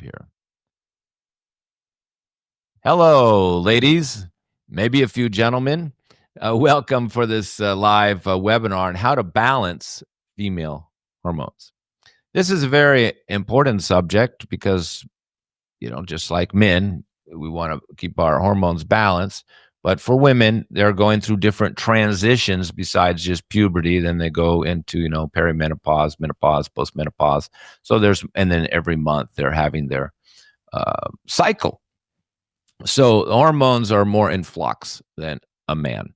up here. Hello, ladies, maybe a few gentlemen. Welcome for this live webinar on how to balance female hormones. This is a very important subject because, just like men, we want to keep our hormones balanced. But for women, they're going through different transitions besides just puberty. Then they go into, perimenopause, menopause, postmenopause. And then every month they're having their cycle. So hormones are more in flux than a man.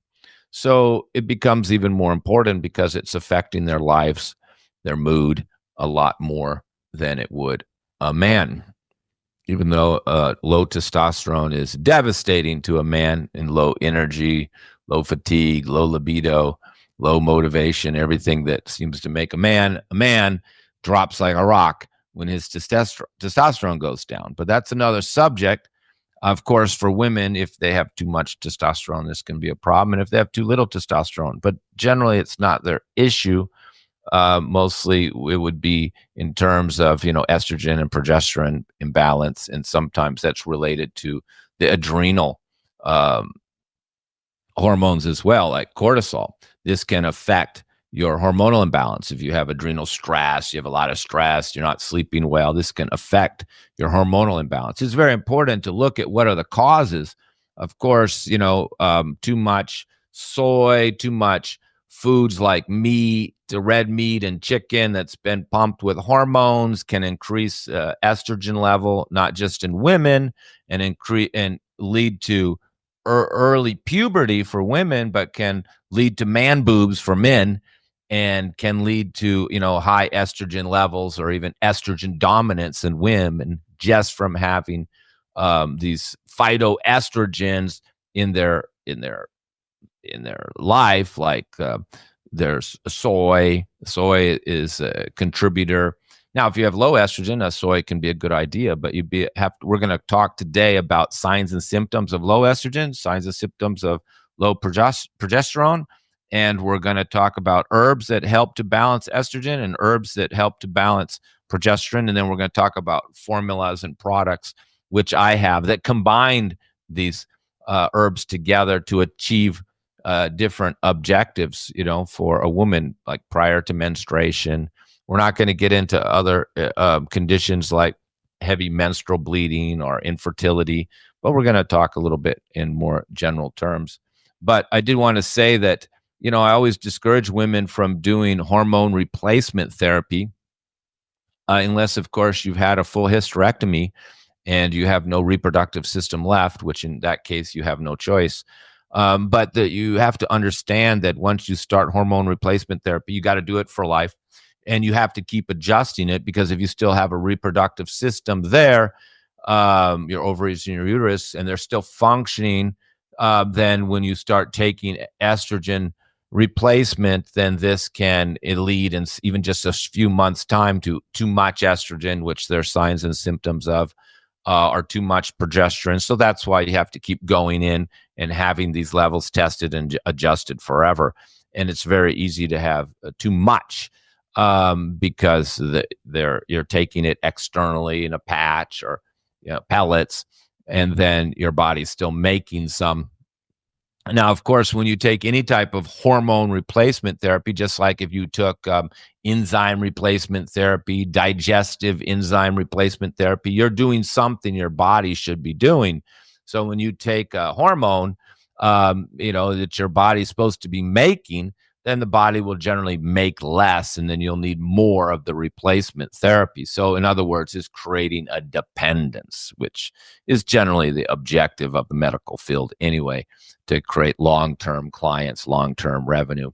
So it becomes even more important because it's affecting their lives, their mood a lot more than it would a man. Even though low testosterone is devastating to a man in low energy, low fatigue, low libido, low motivation, everything that seems to make a man drops like a rock when his testosterone goes down. But that's another subject. Of course, for women, if they have too much testosterone, this can be a problem. And if they have too little testosterone, but generally it's not their issue. Mostly it would be in terms of, estrogen and progesterone imbalance. And sometimes that's related to the adrenal hormones as well, like cortisol. This can affect your hormonal imbalance. If you have adrenal stress, you have a lot of stress, you're not sleeping well, this can affect your hormonal imbalance. It's very important to look at what are the causes. Of course, too much soy, too much foods like meat, the red meat and chicken that's been pumped with hormones can increase estrogen level, not just in women, and lead to early puberty for women, but can lead to man boobs for men, and can lead to high estrogen levels or even estrogen dominance in women just from having these phytoestrogens in their life. Like there's soy. Soy is a contributor. Now, if you have low estrogen, soy can be a good idea, but we're going to talk today about signs and symptoms of low estrogen, signs and symptoms of low progesterone, and we're going to talk about herbs that help to balance estrogen and herbs that help to balance progesterone, and then we're going to talk about formulas and products which I have that combined these herbs together to achieve different objectives, for a woman, like prior to menstruation. We're not going to get into other conditions like heavy menstrual bleeding or infertility, but we're going to talk a little bit in more general terms. But I did want to say that, I always discourage women from doing hormone replacement therapy unless, of course, you've had a full hysterectomy and you have no reproductive system left, which in that case, you have no choice. But you have to understand that once you start hormone replacement therapy, you got to do it for life. And you have to keep adjusting it, because if you still have a reproductive system there, your ovaries and your uterus, and they're still functioning, then when you start taking estrogen replacement, then this can lead in even just a few months' time to too much estrogen, which there are signs and symptoms of, or too much progesterone. So that's why you have to keep going in and having these levels tested and adjusted forever. And it's very easy to have too much because you're taking it externally in a patch or pellets, and then your body's still making some. Now, of course, when you take any type of hormone replacement therapy, just like if you took enzyme replacement therapy, digestive enzyme replacement therapy, you're doing something your body should be doing. So when you take a hormone, that your body's supposed to be making, then the body will generally make less, and then you'll need more of the replacement therapy. So in other words, it's creating a dependence, which is generally the objective of the medical field anyway, to create long-term clients, long-term revenue.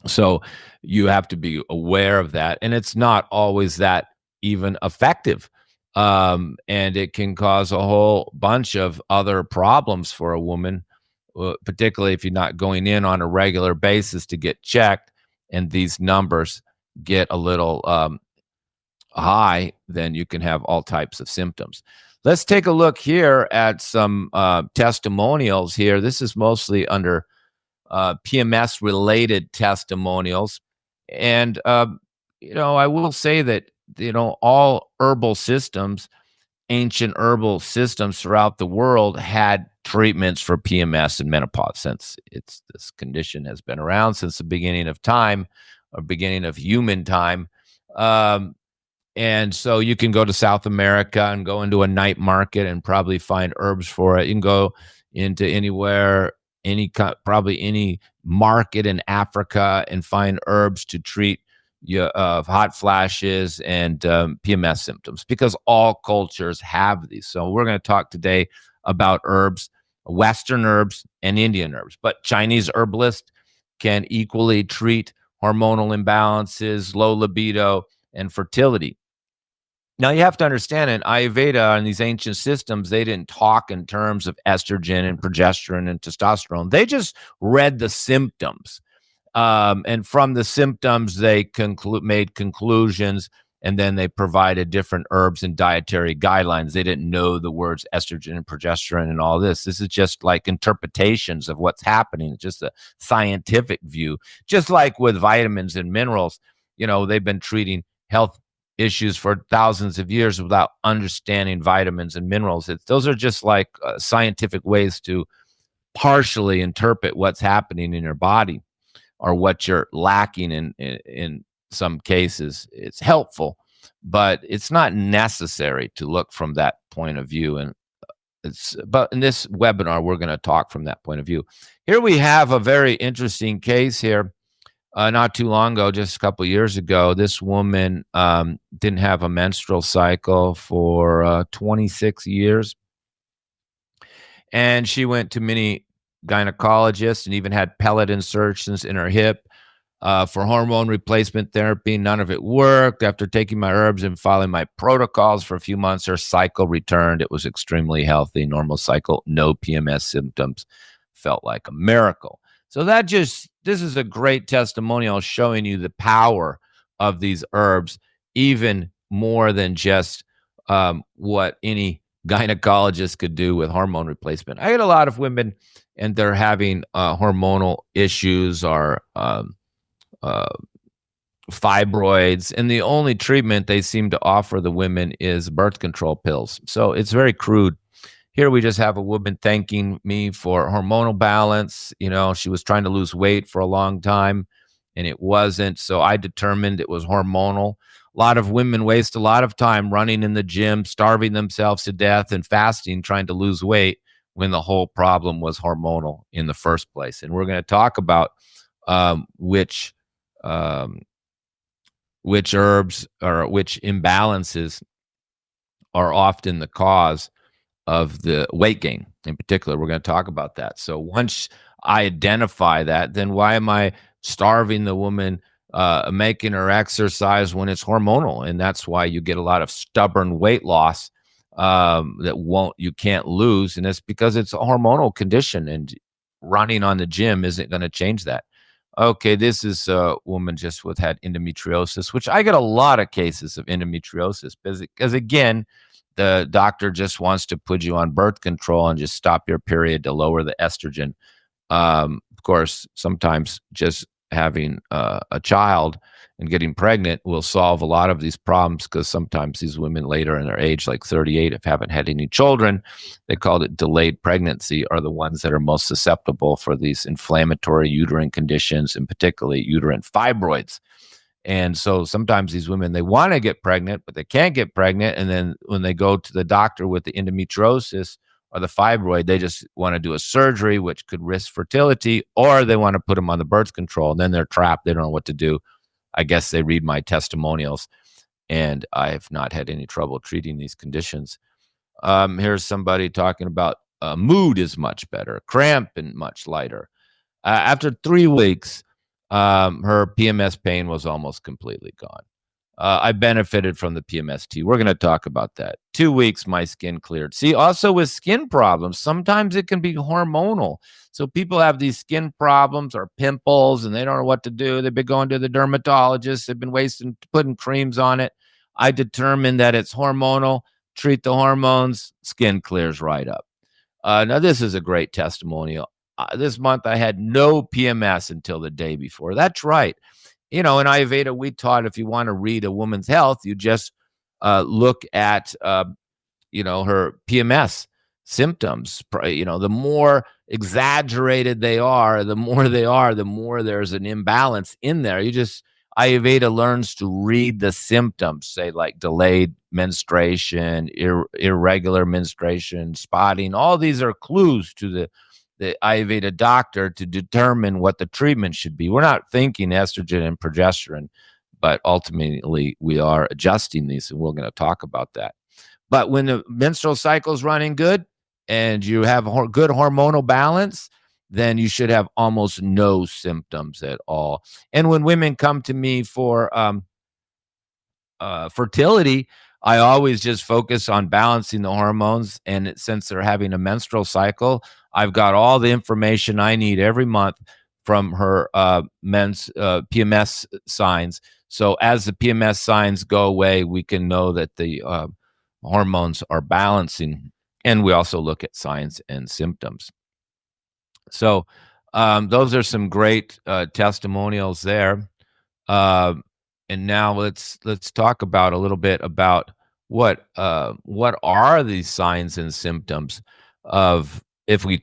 So you have to be aware of that, and it's not always that even effective. And it can cause a whole bunch of other problems for a woman, particularly if you're not going in on a regular basis to get checked, and these numbers get a little high, then you can have all types of symptoms. Let's take a look here at some testimonials here. This is mostly under PMS-related testimonials. And, I will say that all herbal systems, ancient herbal systems throughout the world had treatments for PMS and menopause, since this condition has been around since the beginning of time, or beginning of human time. Um, and so you can go to South America and go into a night market and probably find herbs for it. You can go into anywhere, probably any market in Africa, and find herbs to treat your hot flashes and PMS symptoms, because all cultures have these. So we're going to talk today about herbs, Western herbs and Indian herbs, but Chinese herbalists can equally treat hormonal imbalances, low libido, and fertility. Now, you have to understand, in Ayurveda and these ancient systems, they didn't talk in terms of estrogen and progesterone and testosterone. They just read the symptoms. And from the symptoms, they made conclusions, and then they provided different herbs and dietary guidelines. They didn't know the words estrogen and progesterone and all this. This is just like interpretations of what's happening. It's just a scientific view. Just like with vitamins and minerals, they've been treating health issues for thousands of years without understanding vitamins and minerals. Those are just like scientific ways to partially interpret what's happening in your body, or what you're lacking in some cases. It's helpful, but it's not necessary to look from that point of view. And but in this webinar, we're going to talk from that point of view. Here we have a very interesting case here. Not too long ago, just a couple of years ago, this woman didn't have a menstrual cycle for 26 years. And she went to many gynecologists and even had pellet insertions in her hip for hormone replacement therapy. None of it worked. After taking my herbs and following my protocols for a few months, her cycle returned. It was extremely healthy, normal cycle, no PMS symptoms. Felt like a miracle. So this is a great testimonial showing you the power of these herbs, even more than just what any gynecologist could do with hormone replacement. I get a lot of women, and they're having hormonal issues, or fibroids, and the only treatment they seem to offer the women is birth control pills. So it's very crude. Here we just have a woman thanking me for hormonal balance. She was trying to lose weight for a long time, and it wasn't. So I determined it was hormonal. A lot of women waste a lot of time running in the gym, starving themselves to death, and fasting, trying to lose weight, when the whole problem was hormonal in the first place. And we're going to talk about which herbs or which imbalances are often the cause of the weight gain. In particular, we're going to talk about that. So once I identify that, then why am I starving the woman, making her exercise when it's hormonal? And that's why you get a lot of stubborn weight loss you can't lose. And it's because it's a hormonal condition, and running on the gym isn't going to change that. Okay, this is a woman just had endometriosis, which I get a lot of cases of endometriosis because again, the doctor just wants to put you on birth control and just stop your period to lower the estrogen. Of course, sometimes just having a child and getting pregnant will solve a lot of these problems, because sometimes these women later in their age, like 38, if haven't had any children, they call it delayed pregnancy, are the ones that are most susceptible for these inflammatory uterine conditions, and particularly uterine fibroids. And so sometimes these women, they want to get pregnant, but they can't get pregnant. And then when they go to the doctor with the endometriosis or the fibroid, they just want to do a surgery, which could risk fertility, or they want to put them on the birth control. And then they're trapped. They don't know what to do. I guess they read my testimonials, and I have not had any trouble treating these conditions. Here's somebody talking about mood is much better, cramp and much lighter. After 3 weeks, her PMS pain was almost completely gone. I benefited from the PMS tea. We're going to talk about that. 2 weeks, my skin cleared. See, also with skin problems, sometimes it can be hormonal. So people have these skin problems or pimples, and they don't know what to do. They've been going to the dermatologist. They've been putting creams on it. I determined that it's hormonal. Treat the hormones. Skin clears right up. Now, this is a great testimonial. This month, I had no PMS until the day before. That's right. in Ayurveda, we taught if you want to read a woman's health, you just look at her PMS symptoms. The more exaggerated they are, the more there's an imbalance in there. Ayurveda learns to read the symptoms, say like delayed menstruation, irregular menstruation, spotting. All these are clues to the Ayurveda doctor to determine what the treatment should be. We're not thinking estrogen and progesterone, but ultimately we are adjusting these, and we're going to talk about that. But when the menstrual cycle is running good and you have good hormonal balance, then you should have almost no symptoms at all. And when women come to me for fertility, I always just focus on balancing the hormones. And since they're having a menstrual cycle, I've got all the information I need every month from her PMS signs. So as the PMS signs go away, we can know that the hormones are balancing. And we also look at signs and symptoms. So those are some great testimonials there. And now let's talk about a little bit about what are these signs and symptoms of, if we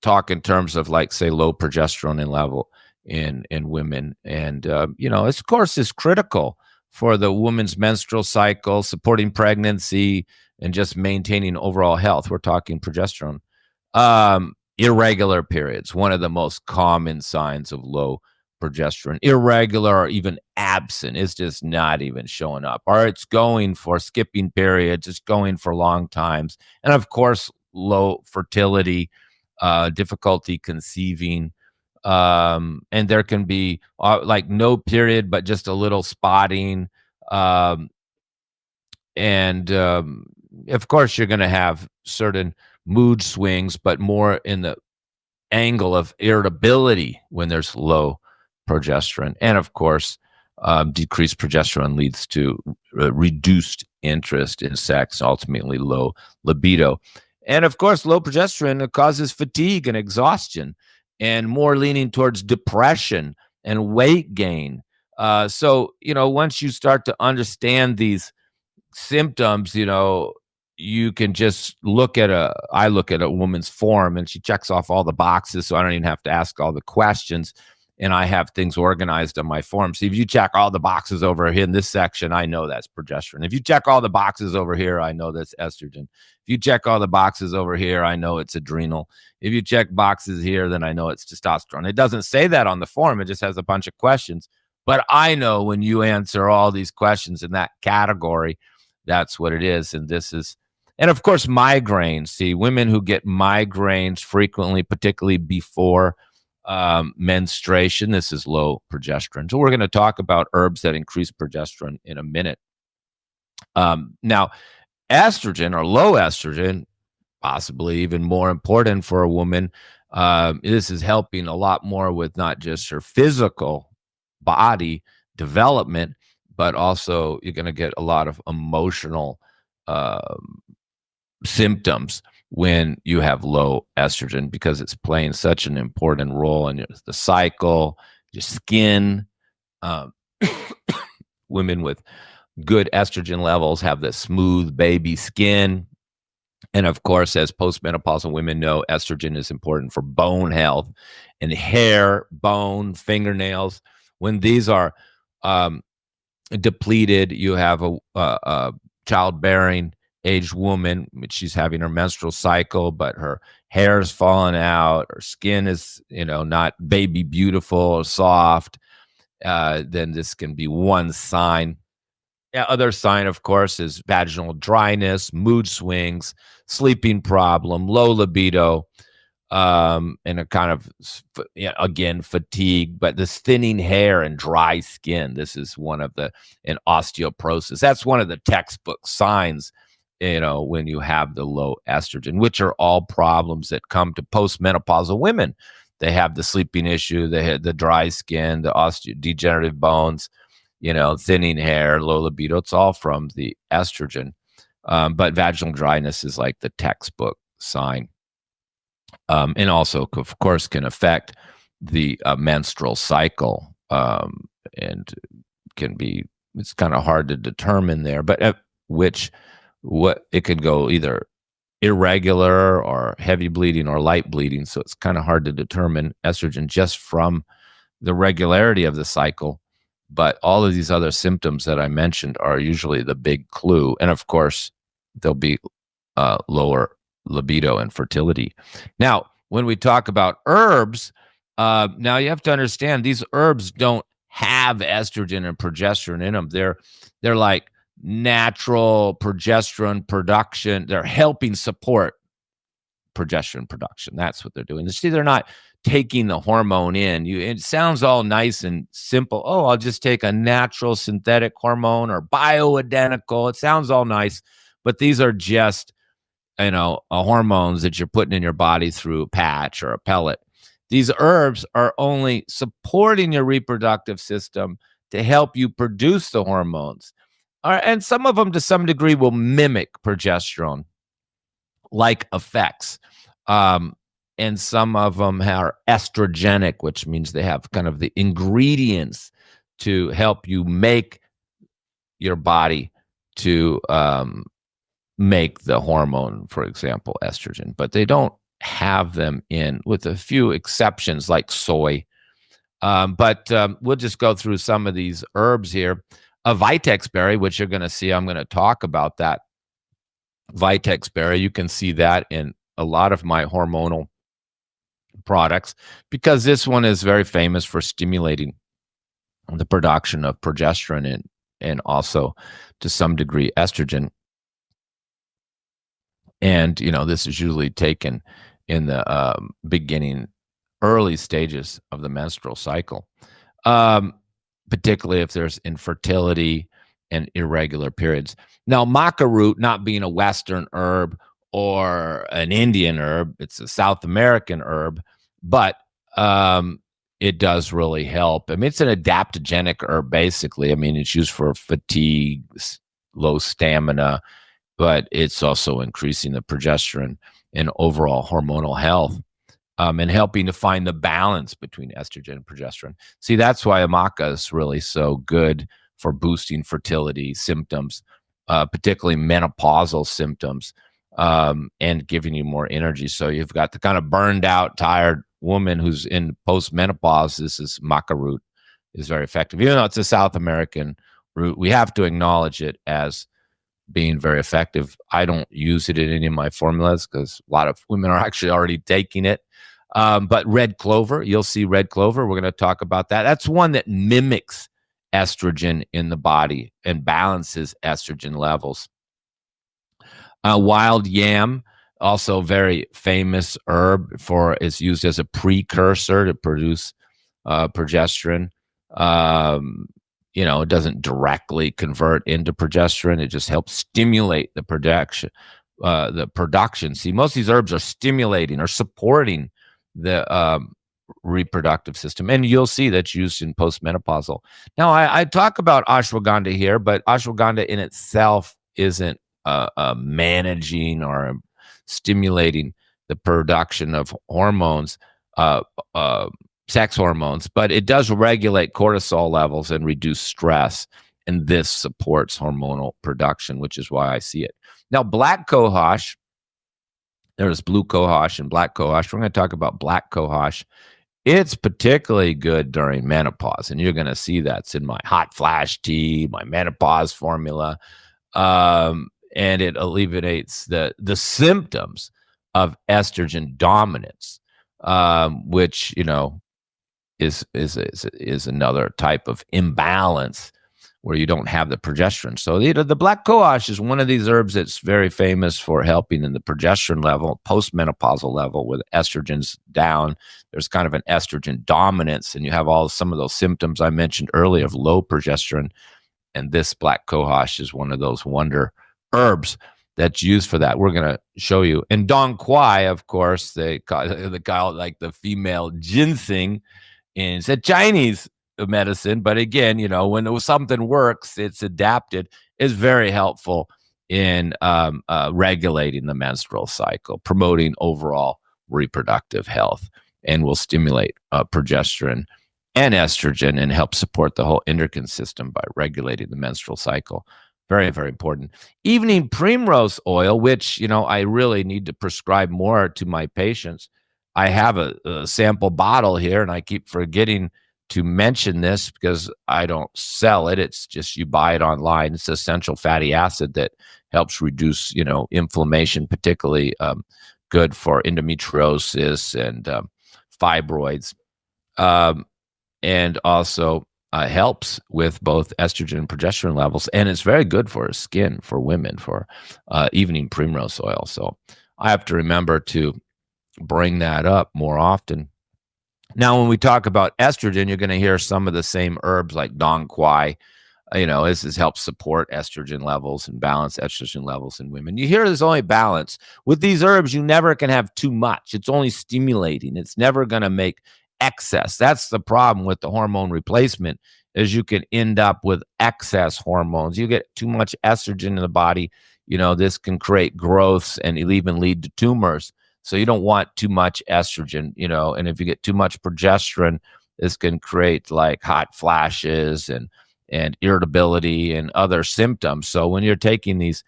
talk in terms of, like, say, low progesterone in level in women. And of course is critical for the woman's menstrual cycle, supporting pregnancy, and just maintaining overall health. We're talking progesterone. Irregular periods, one of the most common signs of low progesterone. Irregular or even absent, is just not even showing up, or it's going for skipping periods, it's going for long times. And of course, low fertility, difficulty conceiving, and there can be like no period but just a little spotting, and of course you're going to have certain mood swings, but more in the angle of irritability when there's low progesterone. And of course, decreased progesterone leads to reduced interest in sex, ultimately low libido. And of course, low progesterone causes fatigue and exhaustion, and more leaning towards depression and weight gain. So once you start to understand these symptoms, you can just I look at a woman's form, and she checks off all the boxes, so I don't even have to ask all the questions. And I have things organized on my form. So if you check all the boxes over here in this section, I know that's progesterone. If you check all the boxes over here, I know that's estrogen. If you check all the boxes over here, I know it's adrenal. If you check boxes here, then I know it's testosterone. It doesn't say that on the form. It just has a bunch of questions. But I know when you answer all these questions in that category, that's what it is. And of course, migraines. See, women who get migraines frequently, particularly before menstruation, this is low progesterone. So we're going to talk about herbs that increase progesterone in a minute. Now, estrogen or low estrogen, possibly even more important for a woman. This is helping a lot more with not just her physical body development, but also you're going to get a lot of emotional symptoms when you have low estrogen, because it's playing such an important role in the cycle, your skin. Women with good estrogen levels have the smooth baby skin. And of course, as postmenopausal women know, estrogen is important for bone health and hair, bone, fingernails. When these are depleted, you have a childbearing aged woman, she's having her menstrual cycle, but her hair is falling out, her skin is not baby beautiful or soft, then this can be one sign. Other sign, of course, is vaginal dryness, mood swings, sleeping problem, low libido, and a kind of, again, fatigue, but this thinning hair and dry skin. This is and osteoporosis. That's one of the textbook signs, when you have the low estrogen, which are all problems that come to postmenopausal women. They have the sleeping issue, they have the dry skin, the degenerative bones, thinning hair, low libido. It's all from the estrogen. But vaginal dryness is like the textbook sign. And also, of course, can affect the menstrual cycle. and can be, it's kind of hard to determine there, but what it could go either irregular or heavy bleeding or light bleeding. So it's kind of hard to determine estrogen just from the regularity of the cycle. But all of these other symptoms that I mentioned are usually the big clue. And of course, there'll be lower libido and fertility. Now, when we talk about herbs, now you have to understand these herbs don't have estrogen and progesterone in them. They're like natural progesterone production. They're helping support progesterone production. That's what they're doing. You see, they're not taking the hormone in. It sounds all nice and simple. Oh, I'll just take a natural synthetic hormone or bioidentical. It sounds all nice, but these are just, hormones that you're putting in your body through a patch or a pellet. These herbs are only supporting your reproductive system to help you produce the hormones. And some of them, to some degree, will mimic progesterone like effects. And some of them are estrogenic, which means they have kind of the ingredients to help you make your body to make the hormone, for example, estrogen. But they don't have them in, with a few exceptions like soy. But we'll just go through some of these herbs here. A Vitex berry, which you're going to see, I'm going to talk about that. Vitex berry, you can see that in a lot of my hormonal products, because this one is very famous for stimulating the production of progesterone and also to some degree estrogen. And this is usually taken in the beginning, early stages of the menstrual cycle, particularly if there's infertility and irregular periods. Now, Maca Root, not being a Western herb or an Indian herb, it's a South American herb, but it does really help. I mean, it's an adaptogenic herb, basically. I mean, it's used for fatigue, low stamina, but it's also increasing the progesterone and overall hormonal health, and helping to find the balance between estrogen and progesterone. See, that's why maca is really so good for boosting fertility symptoms, particularly menopausal symptoms, and giving you more energy. So you've got the kind of burned out, tired woman who's in post-menopause. This is Maca Root is very effective. Even though it's a South American root, we have to acknowledge it as being very effective. I don't use it in any of my formulas because a lot of women are actually already taking it. But red clover, you'll see red clover. We're going to talk about that. That's one that mimics estrogen in the body and balances estrogen levels. Wild yam, also very famous herb it's used as a precursor to produce progesterone. It doesn't directly convert into progesterone. It just helps stimulate the production. See, most of these herbs are stimulating or supporting the reproductive system, and you'll see that's used in postmenopausal. Now, I talk about ashwagandha here, but ashwagandha in itself isn't managing or stimulating the production of hormones, sex hormones, but it does regulate cortisol levels and reduce stress, and this supports hormonal production, which is why I see it. Now, black cohosh, there's blue cohosh and black cohosh. We're going to talk about black cohosh. It's particularly good during menopause, and you're going to see that's in my hot flash tea, my menopause formula, and it alleviates the symptoms of estrogen dominance, which is another type of imbalance where you don't have the progesterone. So the black cohosh is one of these herbs that's very famous for helping in the progesterone level, postmenopausal level, with estrogens down. There's kind of an estrogen dominance, and you have some of those symptoms I mentioned earlier of low progesterone. And this black cohosh is one of those wonder herbs that's used for that. We're going to show you. And Dong Quai, of course, they call it like the female ginseng. And it's a Chinese medicine, but again, when something works, it's adapted, is very helpful in regulating the menstrual cycle, promoting overall reproductive health, and will stimulate progesterone and estrogen and help support the whole endocrine system by regulating the menstrual cycle. Very, very important. Evening primrose oil, which, I really need to prescribe more to my patients. I have a sample bottle here, and I keep forgetting to mention this because I don't sell it. It's just you buy it online. It's essential fatty acid that helps reduce, inflammation, particularly good for endometriosis and fibroids. Um, and also helps with both estrogen and progesterone levels. And it's very good for skin for women for evening primrose oil. So I have to remember to bring that up more often. Now, when we talk about estrogen, you're going to hear some of the same herbs like dong quai. This has helped support estrogen levels and balance estrogen levels in women. You hear there's only balance. With these herbs, you never can have too much. It's only stimulating. It's never going to make excess. That's the problem with the hormone replacement is you can end up with excess hormones. You get too much estrogen in the body, this can create growths and it'll even lead to tumors. So you don't want too much estrogen, and if you get too much progesterone, this can create like hot flashes and irritability and other symptoms. So when you're taking these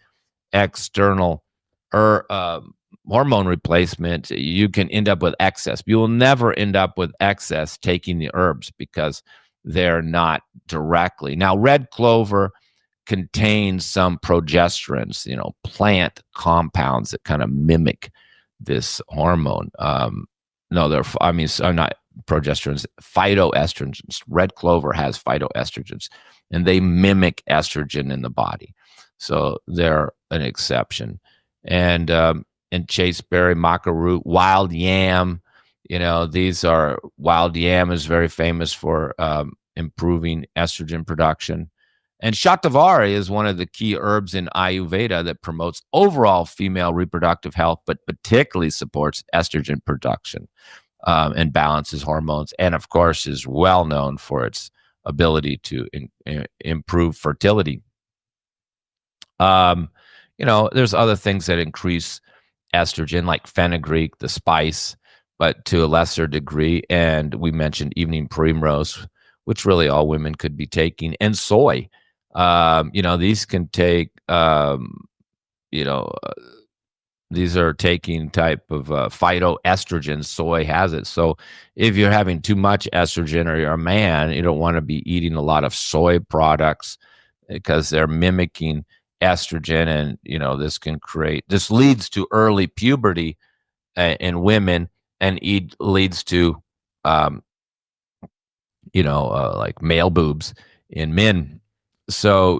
external hormone replacement, you can end up with excess. You will never end up with excess taking the herbs because they're not directly. Now, red clover contains some progesterones, plant compounds that kind of mimic this hormone. No, not progesterones, phytoestrogens. Red clover has phytoestrogens, and they mimic estrogen in the body. So they're an exception. And chasteberry, maca root, wild yam, wild yam is very famous for improving estrogen production. And shatavari is one of the key herbs in Ayurveda that promotes overall female reproductive health, but particularly supports estrogen production and balances hormones. And of course, is well known for its ability to improve fertility. There's other things that increase estrogen, like fenugreek, the spice, but to a lesser degree. And we mentioned evening primrose, which really all women could be taking, and soy. These can take, these are taking type of phytoestrogen. Soy has it. So if you're having too much estrogen or you're a man, you don't want to be eating a lot of soy products because they're mimicking estrogen. And, this leads to early puberty in women and leads to, like male boobs in men. So,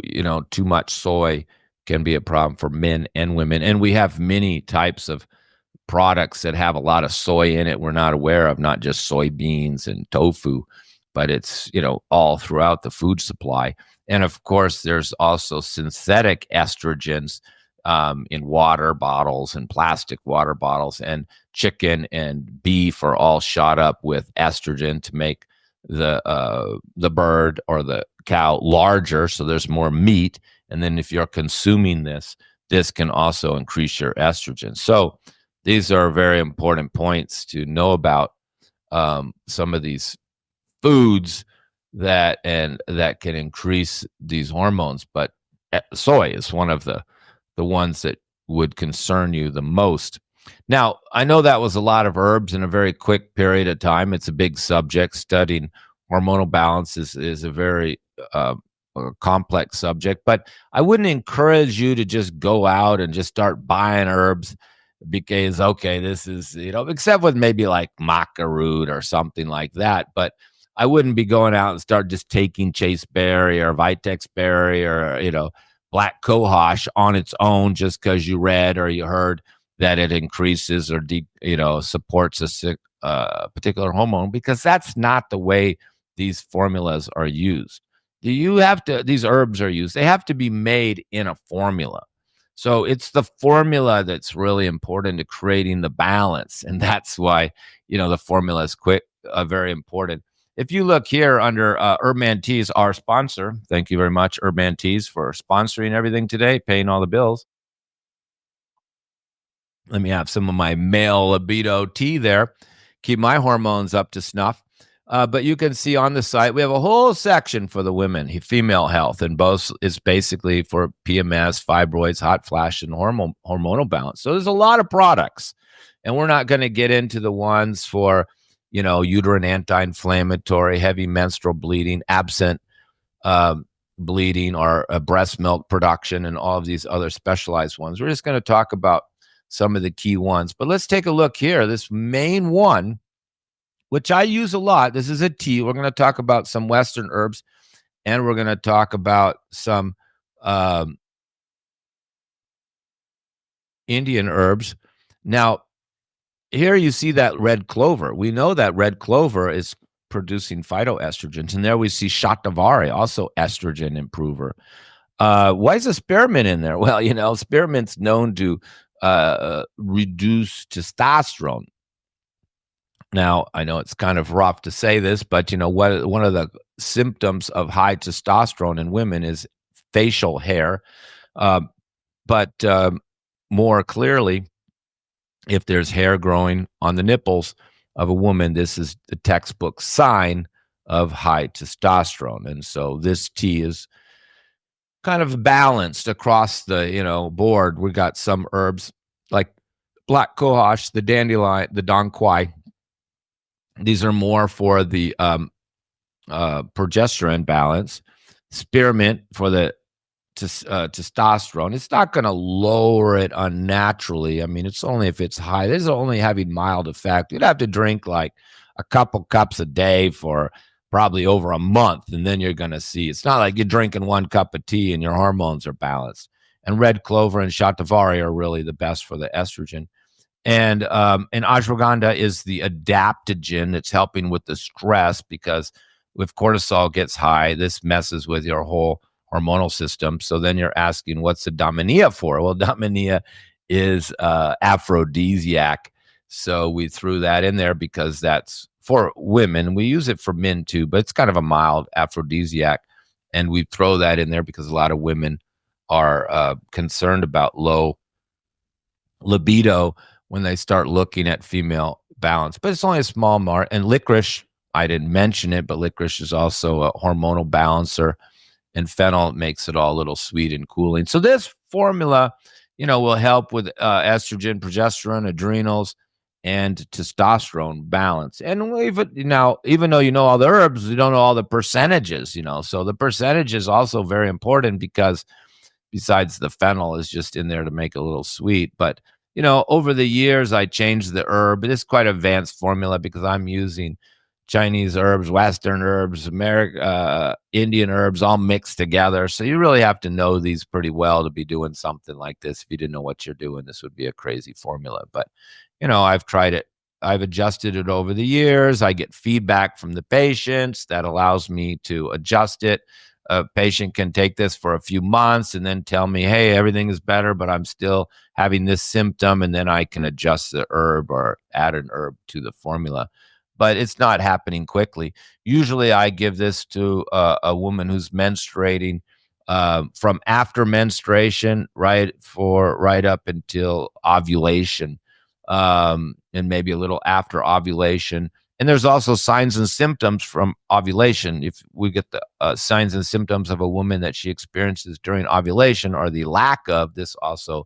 too much soy can be a problem for men and women. And we have many types of products that have a lot of soy in it we're not aware of, not just soybeans and tofu, but it's, all throughout the food supply. And of course, there's also synthetic estrogens in water bottles and plastic water bottles, and chicken and beef are all shot up with estrogen to make the bird or the cow larger, so there's more meat. And then if you're consuming this can also increase your estrogen. So these are very important points to know about some of these foods that can increase these hormones. But soy is one of the ones that would concern you the most. Now, I know that was a lot of herbs in a very quick period of time. It's a big subject. Studying hormonal balance is a very complex subject, but I wouldn't encourage you to just go out and just start buying herbs because, okay, this is, except with maybe like Maca Root or something like that. But I wouldn't be going out and start just taking chasteberry or Vitex Berry or, black cohosh on its own just because you read or you heard that it increases or supports a particular hormone, because that's not the way these formulas are used. These herbs are used. They have to be made in a formula. So it's the formula that's really important to creating the balance. And that's why, the formula is very important. If you look here under Herbman Teas, our sponsor, thank you very much, Herbman Teas, for sponsoring everything today, paying all the bills. Let me have some of my male libido tea there. Keep my hormones up to snuff. But you can see on the site, we have a whole section for the women, female health, and both is basically for PMS, fibroids, hot flash, and hormonal balance. So there's a lot of products, and we're not going to get into the ones for, uterine anti-inflammatory, heavy menstrual bleeding, absent bleeding, or breast milk production, and all of these other specialized ones. We're just going to talk about some of the key ones. But let's take a look here. This main one, which I use a lot. This is a tea. We're going to talk about some Western herbs, and we're going to talk about some Indian herbs. Now, here you see that red clover. We know that red clover is producing phytoestrogens, and there we see shatavari, also estrogen improver. Why is a spearmint in there? Well, spearmint's known to reduce testosterone. Now, I know it's kind of rough to say this, but one of the symptoms of high testosterone in women is facial hair. But more clearly, if there's hair growing on the nipples of a woman, this is the textbook sign of high testosterone. And so this tea is kind of balanced across the board. We got some herbs like black cohosh, the dandelion, the dong quai. These are more for the progesterone balance. Spearmint for the testosterone. It's not going to lower it unnaturally. I mean, it's only if it's high. This is only having mild effect. You'd have to drink like a couple cups a day for probably over a month, and then you're going to see. It's not like you're drinking 1 cup of tea and your hormones are balanced. And red clover and shatavari are really the best for the estrogen. And ashwagandha is the adaptogen that's helping with the stress, because if cortisol gets high, this messes with your whole hormonal system. So then you're asking, what's the daminia for? Well, daminia is aphrodisiac. So we threw that in there because that's for women. We use it for men too, but it's kind of a mild aphrodisiac. And we throw that in there because a lot of women are concerned about low libido when they start looking at female balance. But it's only a small mark. And licorice, I didn't mention it, but licorice is also a hormonal balancer. And fennel makes it all a little sweet and cooling. So this formula, will help with estrogen, progesterone, adrenals, and testosterone balance. And even though you know all the herbs, you don't know all the percentages, So the percentage is also very important, because besides the fennel is just in there to make it a little sweet. But, over the years, I changed the herb. It is quite an advanced formula because I'm using Chinese herbs, Western herbs, Indian herbs, all mixed together. So you really have to know these pretty well to be doing something like this. If you didn't know what you're doing, this would be a crazy formula. But, I've tried it. I've adjusted it over the years. I get feedback from the patients that allows me to adjust it. A patient can take this for a few months and then tell me, hey, everything is better, but I'm still having this symptom. And then I can adjust the herb or add an herb to the formula. But it's not happening quickly. Usually I give this to a woman who's menstruating from after menstruation right up until ovulation, and maybe a little after ovulation. And there's also signs and symptoms from ovulation. If we get the signs and symptoms of a woman that she experiences during ovulation, or the lack of, this also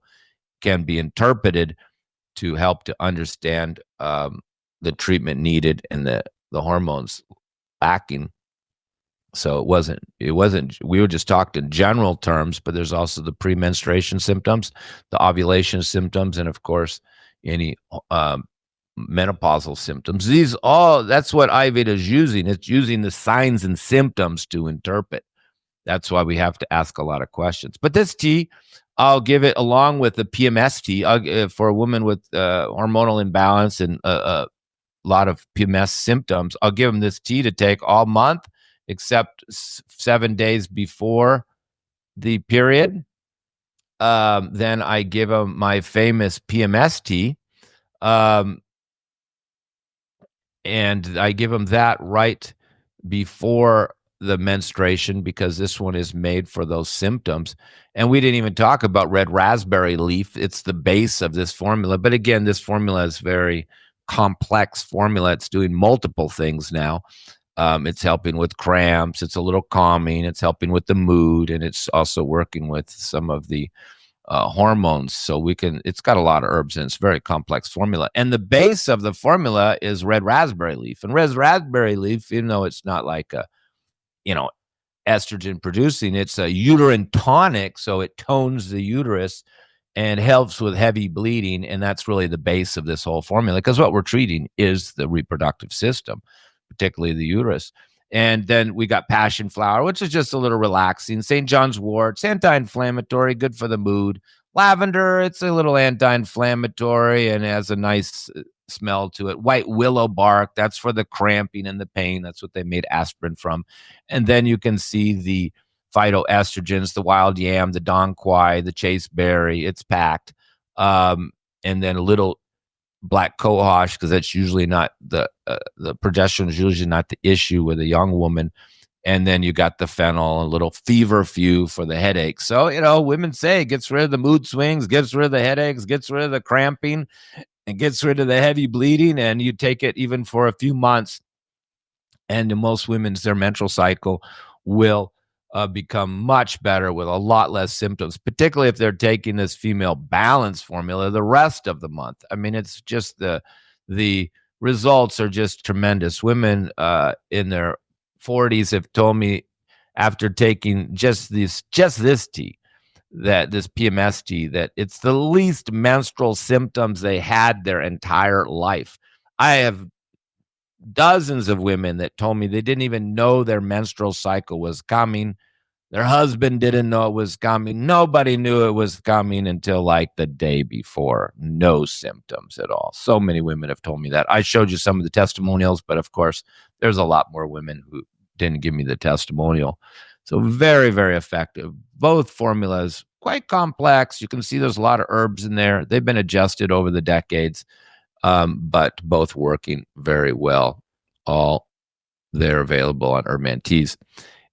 can be interpreted to help to understand the treatment needed and the hormones lacking. So it wasn't, we were just talking in general terms, but there's also the premenstruation symptoms, the ovulation symptoms, and of course, any menopausal symptoms. That's what Ayurveda is using. It's using the signs and symptoms to interpret. That's why we have to ask a lot of questions. But this tea, I'll give it along with the PMS tea for a woman with hormonal imbalance and a lot of PMS symptoms. I'll give them this tea to take all month, except 7 days before the period. Then I give them my famous PMS tea. And I give them that right before the menstruation, because this one is made for those symptoms. And we didn't even talk about red raspberry leaf. It's the base of this formula. But again, this formula is very complex formula. It's doing multiple things now. It's helping with cramps. It's a little calming. It's helping with the mood, and it's also working with some of the hormones. So it's got a lot of herbs, and it's a very complex formula. And the base of the formula is red raspberry leaf. And red raspberry leaf, even though it's not like a, you know, estrogen producing, it's a uterine tonic. So it tones the uterus and helps with heavy bleeding. And that's really the base of this whole formula, because what we're treating is the reproductive system, particularly the uterus. And then we got passion flower, which is just a little relaxing. St. John's wort, it's anti-inflammatory, good for the mood. Lavender, it's a little anti-inflammatory and has a nice smell to it. White willow bark, that's for the cramping and the pain. That's what they made aspirin from. And then you can see the phytoestrogens, the wild yam, the dong quai, the chase berry. It's packed. And then a little black cohosh, because that's usually not the progesterone is usually not the issue with a young woman. And then you got the fennel, a little feverfew for the headache. So, women say it gets rid of the mood swings, gets rid of the headaches, gets rid of the cramping, and gets rid of the heavy bleeding. And you take it even for a few months, and in most women's, their menstrual cycle will become much better with a lot less symptoms, particularly if they're taking this female balance formula the rest of the month. I mean, it's just the results are just tremendous. Women in their 40s have told me, after taking just this tea, that this PMS tea, that it's the least menstrual symptoms they had their entire life. I have dozens of women that told me they didn't even know their menstrual cycle was coming. Their husband didn't know it was coming. Nobody knew it was coming until like the day before. No symptoms at all. So many women have told me that. I showed you some of the testimonials, but of course, there's a lot more women who didn't give me the testimonial. So very, very effective. Both formulas, quite complex. You can see there's a lot of herbs in there. They've been adjusted over the decades, but both working very well. All they're available on Herb Teas.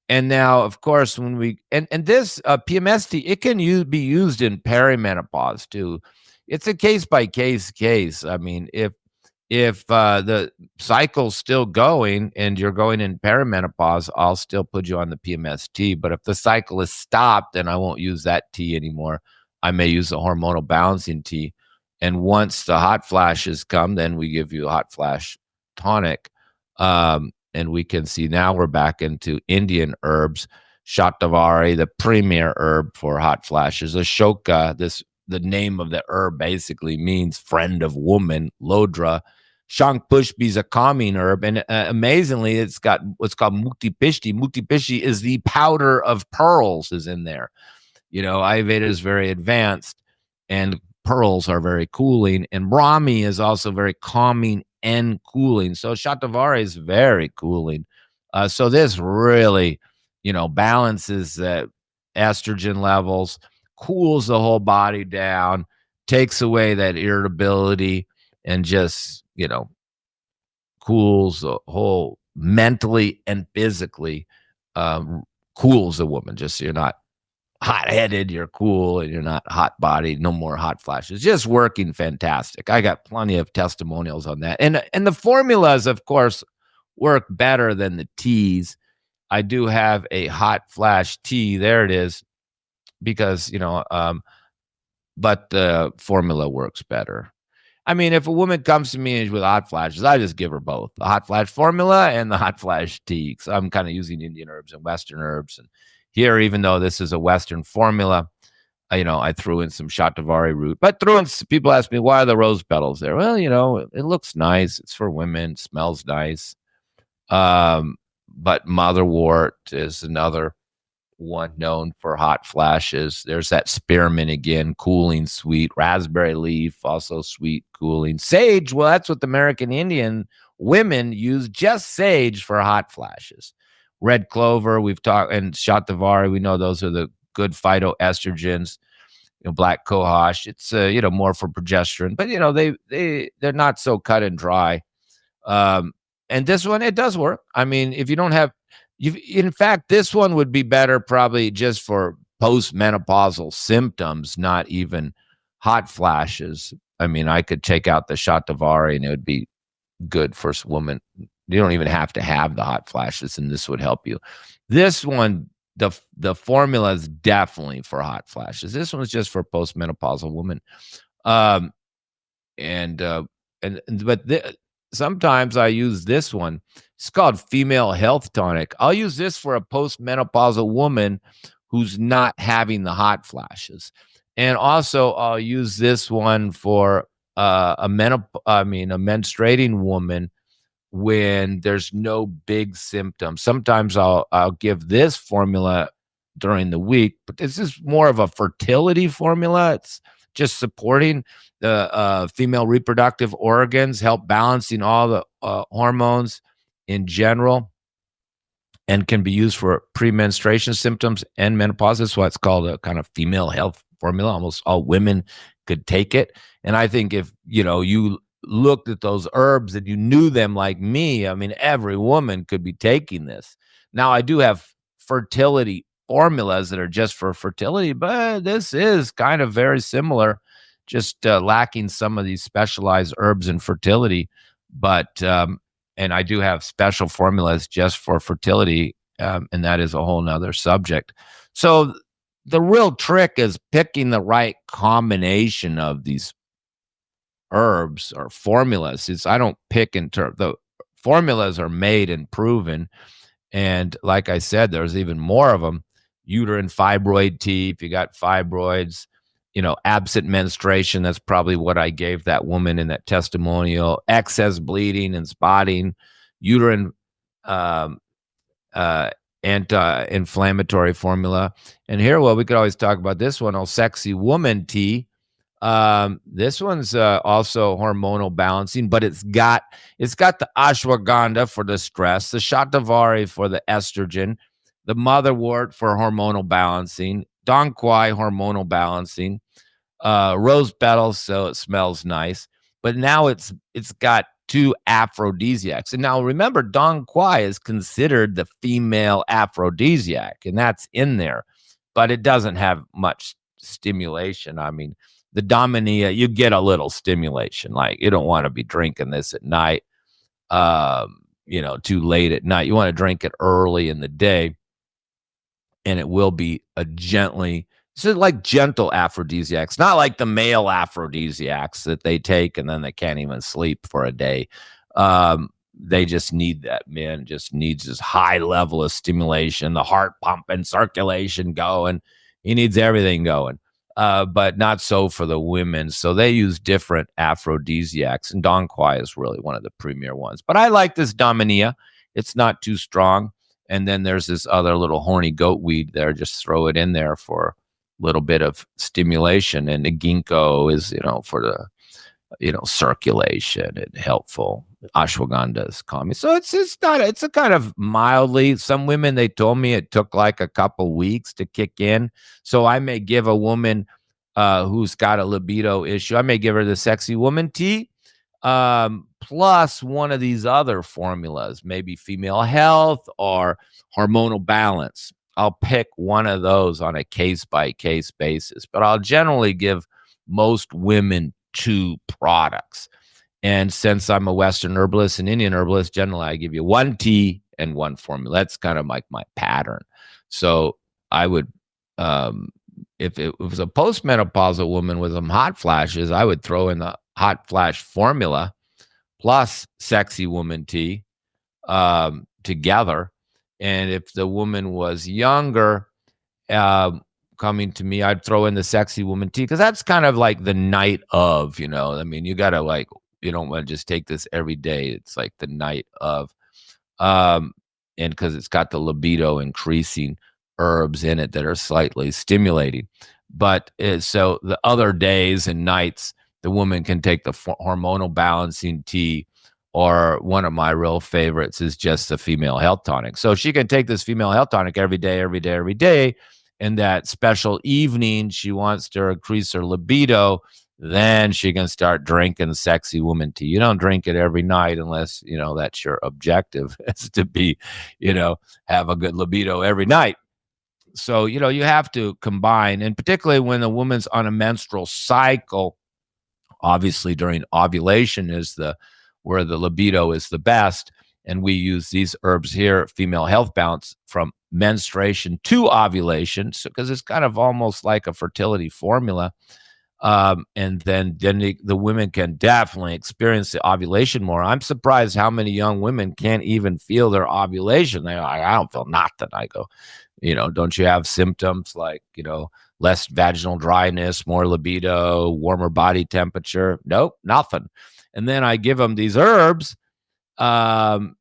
And now, of course, when we and this PMS tea, it can be used in perimenopause too. It's a case by case. I mean, if the cycle's still going and you're going in perimenopause, I'll still put you on the PMS tea. But if the cycle is stopped, then I won't use that tea anymore. I may use the hormonal balancing tea. And once the hot flashes come, then we give you a hot flash tonic. And we can see now we're back into Indian herbs. Shatavari, the premier herb for hot flashes. Ashoka, the name of the herb basically means friend of woman. Lodra. Shankpushpi is a calming herb. And amazingly, it's got what's called Mukti Pishti. Mukti Pishti is the powder of pearls is in there. Ayurveda is very advanced, and pearls are very cooling. And Brahmi is also very calming and cooling. So Shatavari is very cooling. So this really, balances estrogen levels, cools the whole body down, takes away that irritability, and just, cools the whole mentally and physically, cools a woman. Just so you're not hot-headed, you're cool, and you're not hot-bodied, no more hot flashes. Just working fantastic. I got plenty of testimonials on that. And the formulas, of course, work better than the teas. I do have a hot flash tea. There it is. Because, but the formula works better. I mean, if a woman comes to me with hot flashes, I just give her both, the hot flash formula and the hot flash tea. So I'm kind of using Indian herbs and Western herbs. And here, even though this is a Western formula, I threw in some Shatavari root. But people ask me, why are the rose petals there? Well, it looks nice. It's for women. Smells nice. But motherwort is another one known for hot flashes. There's that spearmint again, cooling, sweet. Raspberry leaf, also sweet, cooling. Sage, well, that's what the American Indian women use, just sage for hot flashes. Red clover, we've talked, and Shatavari, we know those are the good phytoestrogens. Black cohosh, it's more for progesterone, but they're not so cut and dry. And this one, it does work. I mean, if you don't have, in fact, this one would be better probably just for postmenopausal symptoms, not even hot flashes. I mean, I could take out the Shatavari and it would be good for women You don't even have to have the hot flashes, and this would help you. This one, the formula is definitely for hot flashes. This one's just for postmenopausal women. Um, and but sometimes I use this one. It's called Female Health Tonic. I'll use this for a postmenopausal woman who's not having the hot flashes, and also I'll use this one for a menstruating woman when there's no big symptoms. Sometimes I'll give this formula during the week, but this is more of a fertility formula. It's just supporting the female reproductive organs, help balancing all the hormones in general, and can be used for premenstruation symptoms and menopause. That's why it's called a kind of female health formula. Almost all women could take it. And I think if, you looked at those herbs and you knew them like me, I mean, every woman could be taking this. Now, I do have fertility formulas that are just for fertility, but this is kind of very similar, just lacking some of these specialized herbs in fertility. But and I do have special formulas just for fertility, and that is a whole nother subject. So the real trick is picking the right combination of these herbs or formulas. I don't pick in terms, the formulas are made and proven. And like I said, there's even more of them. Uterine fibroid tea, if you got fibroids, absent menstruation. That's probably what I gave that woman in that testimonial. Excess bleeding and spotting, uterine anti-inflammatory formula. And here, well, we could always talk about this one, Sexy Woman Tea. This one's also hormonal balancing, but it's got the ashwagandha for the stress, the shatavari for the estrogen, the motherwort for hormonal balancing, dong quai hormonal balancing, rose petals so it smells nice. But now it's got two aphrodisiacs. And now remember, dong quai is considered the female aphrodisiac, and that's in there, but it doesn't have much stimulation. I mean, the Dominia, you get a little stimulation. Like, you don't want to be drinking this at night, too late at night. You want to drink it early in the day, and it will be like gentle aphrodisiacs, not like the male aphrodisiacs that they take and then they can't even sleep for a day. They just need that. Man just needs this high level of stimulation, the heart pumping, circulation going. He needs everything going. But not so for the women. So they use different aphrodisiacs, and dong quai is really one of the premier ones. But I like this Dominia. It's not too strong. And then there's this other little horny goat weed there. Just throw it in there for a little bit of stimulation. And the ginkgo is, for the, circulation and helpful. Ashwagandha is calming. So it's a kind of mildly, some women, they told me it took like a couple weeks to kick in. So I may give a woman who's got a libido issue, I may give her the Sexy Woman Tea, plus one of these other formulas, maybe Female Health or Hormonal Balance. I'll pick one of those on a case-by-case basis, but I'll generally give most women 2 products. And since I'm a Western herbalist and Indian herbalist, generally I give you 1 tea and 1 formula. That's kind of like my pattern. So I would, if it was a postmenopausal woman with some hot flashes, I would throw in the hot flash formula plus Sexy Woman Tea together. And if the woman was younger, coming to me, I'd throw in the Sexy Woman Tea, because that's kind of like the night of, I mean, you got to you don't want to just take this every day. It's like the night of, and because it's got the libido increasing herbs in it that are slightly stimulating. But so the other days and nights, the woman can take the hormonal balancing tea, or one of my real favorites is just the Female Health Tonic. So she can take this Female Health Tonic every day. And that special evening, she wants to increase her libido, then she can start drinking Sexy Woman Tea. You don't drink it every night unless, that's your objective, is to be, have a good libido every night. So, you have to combine, and particularly when a woman's on a menstrual cycle, obviously during ovulation is where the libido is the best. And we use these herbs here, female health balance, from menstruation to ovulation, so because it's kind of almost like a fertility formula. And then the women can definitely experience the ovulation more. I'm surprised how many young women can't even feel their ovulation. They're like, I don't feel nothing. I go, don't you have symptoms like, less vaginal dryness, more libido, warmer body temperature? Nope, nothing. And then I give them these herbs. Um,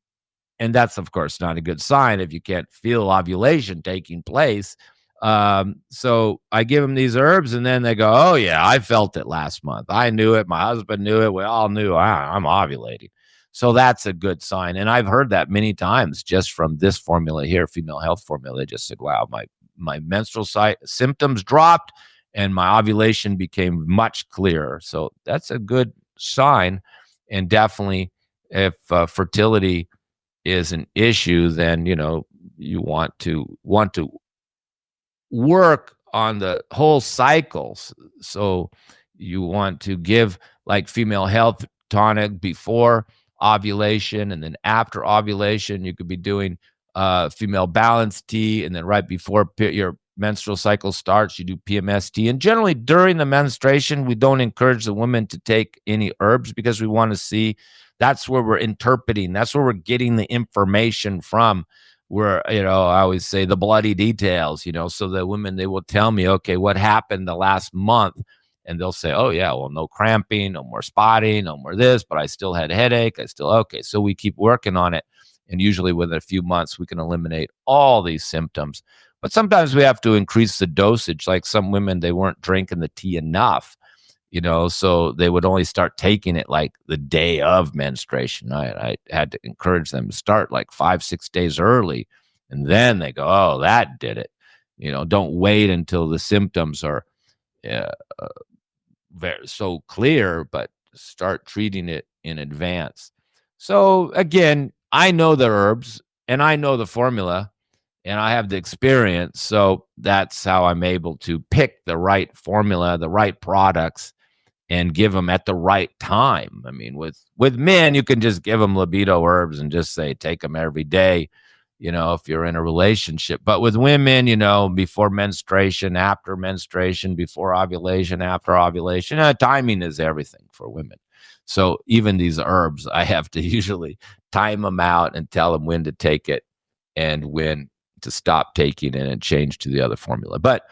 and that's, of course, not a good sign if you can't feel ovulation taking place. So I give them these herbs, and then they go, oh, yeah, I felt it last month. I knew it. My husband knew it. We all knew I'm ovulating. So that's a good sign. And I've heard that many times just from this formula here, female health formula. They just said, wow, my menstrual symptoms dropped and my ovulation became much clearer. So that's a good sign. And definitely if fertility is an issue, then you want to work on the whole cycles. So you want to give like female health tonic before ovulation, and then after ovulation you could be doing female balance tea, and then right before your menstrual cycle starts you do PMS tea. And generally during the menstruation we don't encourage the women to take any herbs, because we want to see, that's where we're interpreting, that's where we're getting the information from, where I always say the bloody details, so the women, they will tell me, okay, what happened the last month, and they'll say, oh yeah, well, no cramping, no more spotting, no more this, but I still had a headache, okay. So we keep working on it, and usually within a few months we can eliminate all these symptoms. But sometimes we have to increase the dosage. Like some women, they weren't drinking the tea enough, so they would only start taking it like the day of menstruation. I had to encourage them to start like 5-6 days early, and then they go, oh, that did it. Don't wait until the symptoms are uh, so clear, but start treating it in advance. So again, I know the herbs and I know the formula and I have the experience. So that's how I'm able to pick the right formula, the right products, and give them at the right time. I mean, with men, you can just give them libido herbs and just say, take them every day, if you're in a relationship. But with women, before menstruation, after menstruation, before ovulation, after ovulation, timing is everything for women. So even these herbs, I have to usually time them out and tell them when to take it and when to stop taking it and change to the other formula. But,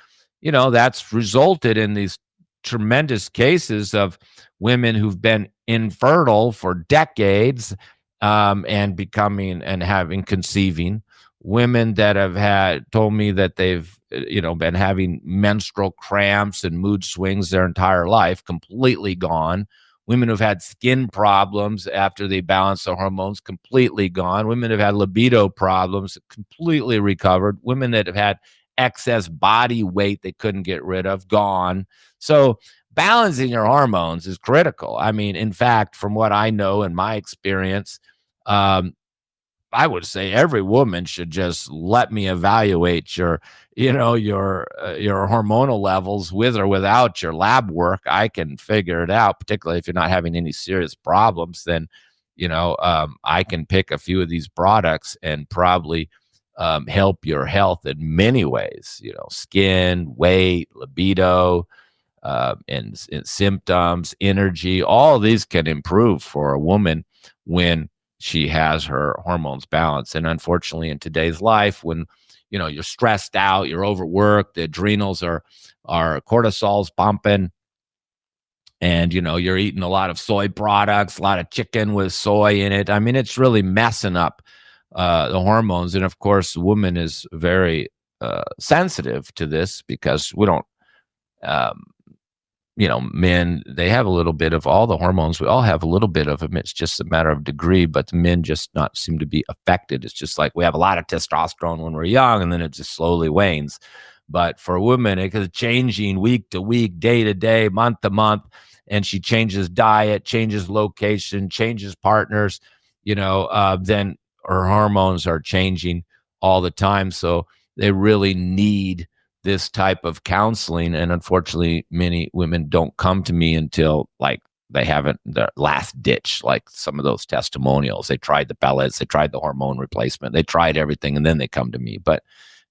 that's resulted in these tremendous cases of women who've been infertile for decades, and becoming and having conceiving, women that have told me that they've been having menstrual cramps and mood swings their entire life, completely gone. Women who've had skin problems after they balance the hormones, completely gone. Women have had libido problems, completely recovered. Women that have had excess body weight they couldn't get rid of, gone. So balancing your hormones is critical. I mean, in fact, from what I know in my experience, I would say every woman should just let me evaluate your hormonal levels with or without your lab work. I can figure it out, particularly if you're not having any serious problems. Then, I can pick a few of these products and probably help your health in many ways. Skin, weight, libido, and symptoms, energy. All of these can improve for a woman when she has her hormones balanced. And unfortunately, in today's life, when you're stressed out, you're overworked, the adrenals are cortisol's pumping, and you're eating a lot of soy products, a lot of chicken with soy in it. I mean, it's really messing up the hormones. And of course, the woman is very sensitive to this, because we don't um, men, they have a little bit of all the hormones. We all have a little bit of them. It's just a matter of degree, but the men just not seem to be affected. It's just like we have a lot of testosterone when we're young, and then it just slowly wanes. But for women, it's changing week to week, day to day, month to month, and she changes diet, changes location, changes partners, then her hormones are changing all the time. So they really need this type of counseling. And unfortunately, many women don't come to me until like they haven't, the last ditch, like some of those testimonials. They tried the pellets, they tried the hormone replacement, they tried everything, and then they come to me. But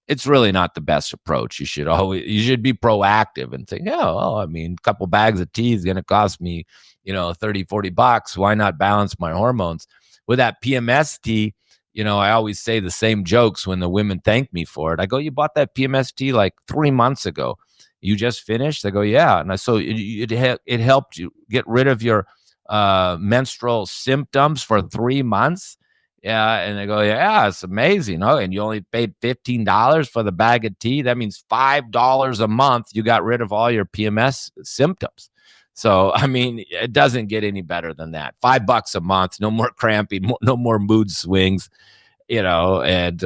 it's really not the best approach. You should be proactive and think, yeah, well, I mean, a couple bags of tea is going to cost me, 30, $40. Why not balance my hormones with that PMS tea? I always say the same jokes when the women thank me for it. I go, you bought that PMS tea like 3 months ago. You just finished? I go, yeah. And so it helped you get rid of your menstrual symptoms for 3 months. Yeah. And they go, yeah, it's amazing. Oh, and you only paid $15 for the bag of tea. That means $5 a month. You got rid of all your PMS symptoms. So, I mean, it doesn't get any better than that. $5 a month, no more cramping, no more mood swings, and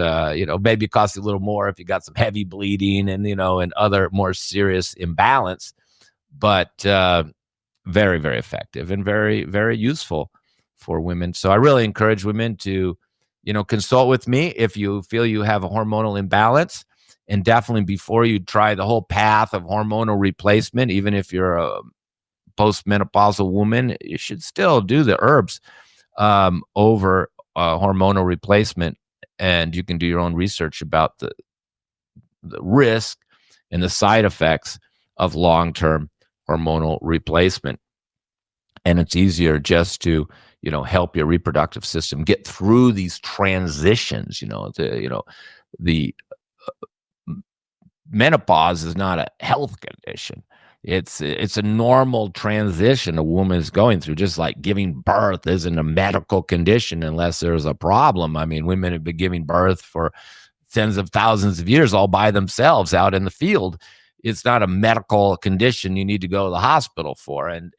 maybe it costs you a little more if you got some heavy bleeding and other more serious imbalance, but very, very effective and very, very useful for women. So I really encourage women to, consult with me if you feel you have a hormonal imbalance, and definitely before you try the whole path of hormonal replacement, even if you're a postmenopausal woman, you should still do the herbs over hormonal replacement. And you can do your own research about the risk and the side effects of long-term hormonal replacement. And it's easier just to, help your reproductive system get through these transitions. The menopause is not a health condition. It's a normal transition a woman is going through, just like giving birth isn't a medical condition unless there's a problem. I mean, women have been giving birth for tens of thousands of years all by themselves out in the field. It's not a medical condition you need to go to the hospital for. And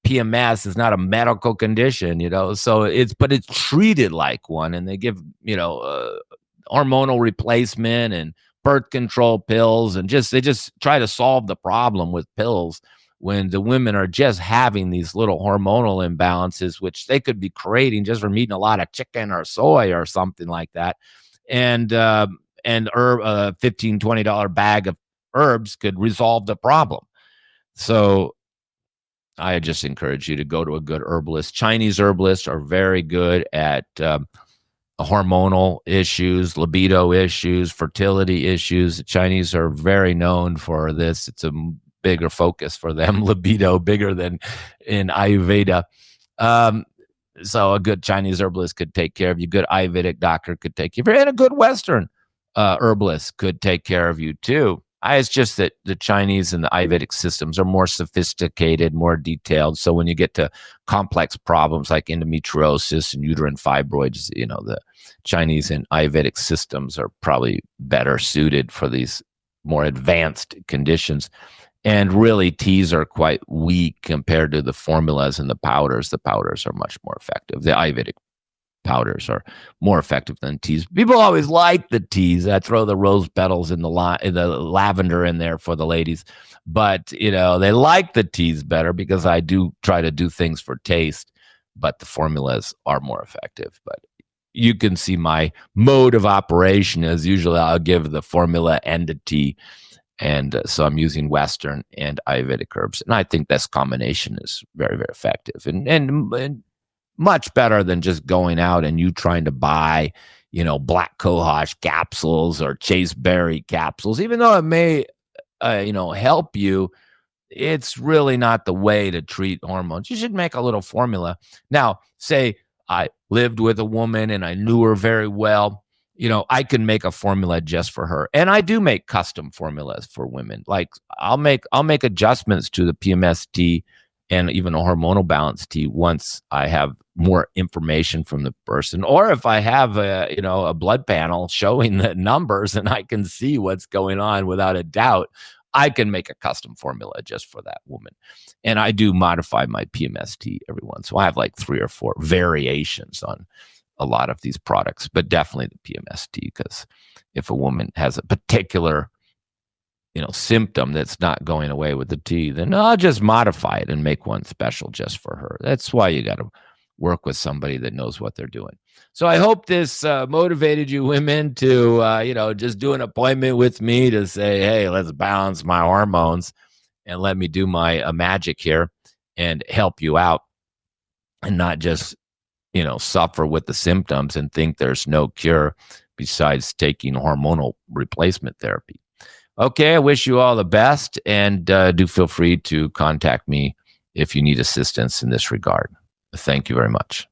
PMS is not a medical condition, so but it's treated like one. And they give, hormonal replacement and birth control pills, and they just try to solve the problem with pills when the women are just having these little hormonal imbalances, which they could be creating just from eating a lot of chicken or soy or something like that. And herb, a $15, $20 bag of herbs could resolve the problem. So I just encourage you to go to a good herbalist. Chinese herbalists are very good at hormonal issues, libido issues, fertility issues. The Chinese are very known for this. It's a bigger focus for them, libido, bigger than in Ayurveda. So a good Chinese herbalist could take care of you. Good Ayurvedic doctor could take care of you. And a good Western herbalist could take care of you too. It's just that the Chinese and the Ayurvedic systems are more sophisticated, more detailed. So when you get to complex problems like endometriosis and uterine fibroids, the Chinese and Ayurvedic systems are probably better suited for these more advanced conditions. And really, teas are quite weak compared to the formulas and the powders. The powders are much more effective. The Ayurvedic powders are more effective than teas. People always like the teas. I throw the rose petals in the lavender in there for the ladies, but they like the teas better because I do try to do things for taste, but the formulas are more effective. But you can see my mode of operation is usually I'll give the formula and a tea. And so I'm using Western and Ayurvedic herbs. And I think this combination is very, very effective and much better than just going out and you trying to buy, black cohosh capsules or chasteberry capsules. Even though it may, help you, it's really not the way to treat hormones. You should make a little formula. Now, say I lived with a woman and I knew her very well. I can make a formula just for her. And I do make custom formulas for women. Like I'll make adjustments to the PMS tea and even a hormonal balance tea once I have more information from the person, or if I have a blood panel showing the numbers and I can see what's going on without a doubt, I can make a custom formula just for that woman. And I do modify my PMS tea every once. So I have like 3 or 4 variations on a lot of these products, but definitely the PMS tea, because if a woman has a particular symptom that's not going away with the tea, then I'll just modify it and make one special just for her. That's why you got to work with somebody that knows what they're doing. So I hope this motivated you women to, just do an appointment with me to say, hey, let's balance my hormones and let me do my magic here. and help you out, and not just, suffer with the symptoms and think there's no cure besides taking hormonal replacement therapy. Okay, I wish you all the best, and do feel free to contact me if you need assistance in this regard. Thank you very much.